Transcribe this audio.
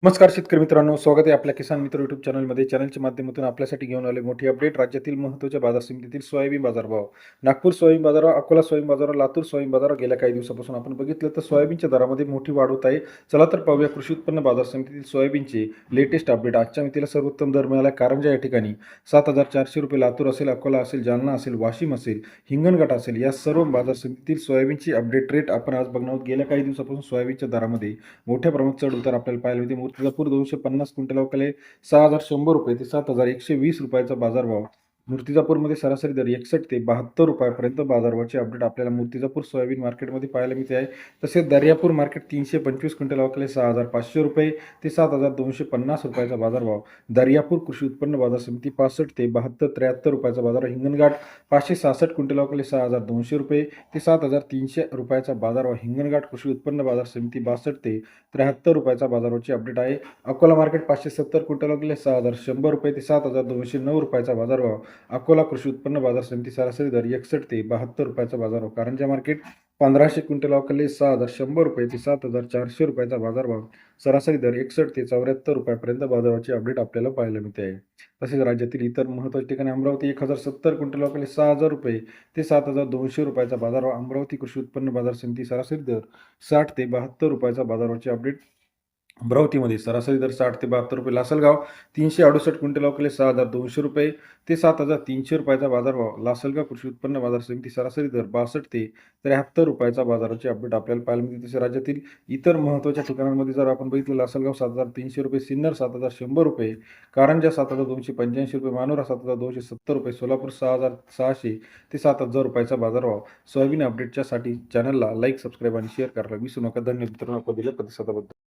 नमस्कार शेतकरी मित्रांनो, स्वागत आहे आपल्या किसान मित्र यूट्यूब चॅनलमध्ये. चॅनलच्या माध्यमातून आपल्यासाठी घेऊन आले मोठी अपडेट. राज्यातील महत्त्वाच्या बाजार समितीतील सोयाबीन बाजारभाव. नागपूर सोयाबीन बाजारावर, अकोला सोयाबीन बाजारावर, लातूर सोयाबीन बाजारावर गेल्या काही दिवसापासून आपण बघितलं तर सोयाबीनच्या दरामध्ये मोठी वाढ होत आहे. चला तर पाहूया कृषी उत्पन्न बाजार समितीतील सोयाबीनचे लेटेस्ट अपडेट. आजच्या मितीला सर्वोत्तम दर मिळाला कारंजा या ठिकाणी ₹7,400, लातूर असेल, अकोला असेल, जालना असेल, वाशिम असेल, हिंगणघाट असेल, या सर्व बाजार समितीतील सोयाबीनची अपडेट रेट आपण आज बघणार आहोत. गेल्या काही दिवसापासून सोयाबीनच्या दरामध्ये मोठ्या प्रमाणात चढ उतार आपल्याला पाहायला मिळते. मूर्तिजापूर 250 क्विंटल अवकाले ₹6,100 ते ₹7,120 बाजारभाव. मूर्तिजापूरमध्ये सरासरी दर 61 ते ₹72 बाजारभावाचे अपडेट आपल्याला मूर्तिजापूर सोयाबीन मार्केटमध्ये पाहायला मिळते आहे. तसेच दर्यापूर मार्केट 325 क्विंटल अवकाले ₹6,500 ते ₹7,250 बाजारभाव. दर्यापूर कृषी उत्पन्न बाजार समिती 65 ते 72 ₹73 बाजार. हिंगणघाट 566 क्विंटल अवकाले ₹6,200 ते ₹7,300 बाजारभाव. हिंगणघाट कृषी उत्पन्न बाजार समिती 62 ते ₹73 बाजाराची अपडेट आहे. अकोला मार्केट 570 क्विंटल अवकाले ₹6,100 ते ₹7,209 बाजारभाव. अकोला कृषी उत्पन्न बाजार समिती सरासरी दर 61 ते ₹72 बाजारभाव. कारंजा मार्केट 1500 क्विंटल अवकाले ₹6,100 ते ₹7,400 बाजारभाव. सरासरी दर 61 ते ₹74 बाजाराची अपडेट आपल्याला पाहायला मिळते आहे. तसेच राज्यातील इतर महत्त्वाच्या ठिकाणी अमरावती 1070 क्विंटल अवकाले ₹6,000 ते ₹7,200 बाजारभाव. अमरावती कृषी उत्पन्न बाजार समिती सरासरी दर 60 ते ₹72 बाजाराची अपडेट. अमरावतीमध्ये सरासरी दर 60 ते ₹72. लासलगाव 368 क्विंटल अवकाले ₹6,200 ते ₹7,300 बाजारभाव. लासलगाव कृषी उत्पन्न बाजार समिती सरासरी दर 62 ते ₹73 बाजाराची अपडेट आपल्याला पाहायला मिळते. तसे राज्यातील इतर महत्त्वाच्या ठिकाणांमध्ये जर आपण बघितलं, लासलगाव ₹7,300, सिन्नर ₹7,100, कारंजा ₹7,285, मानोरा ₹7,270, सोलापूर ₹6,600 ते ₹7,000 बाजारभाव. सोयाबीन अपडेटच्यासाठी चॅनलला लाईक, सबस्क्राईब आणि शेअर करायला विसरू नका. धन्यवाद मित्रांनो, आपण दिल्या प्रतिसादाबद्दल.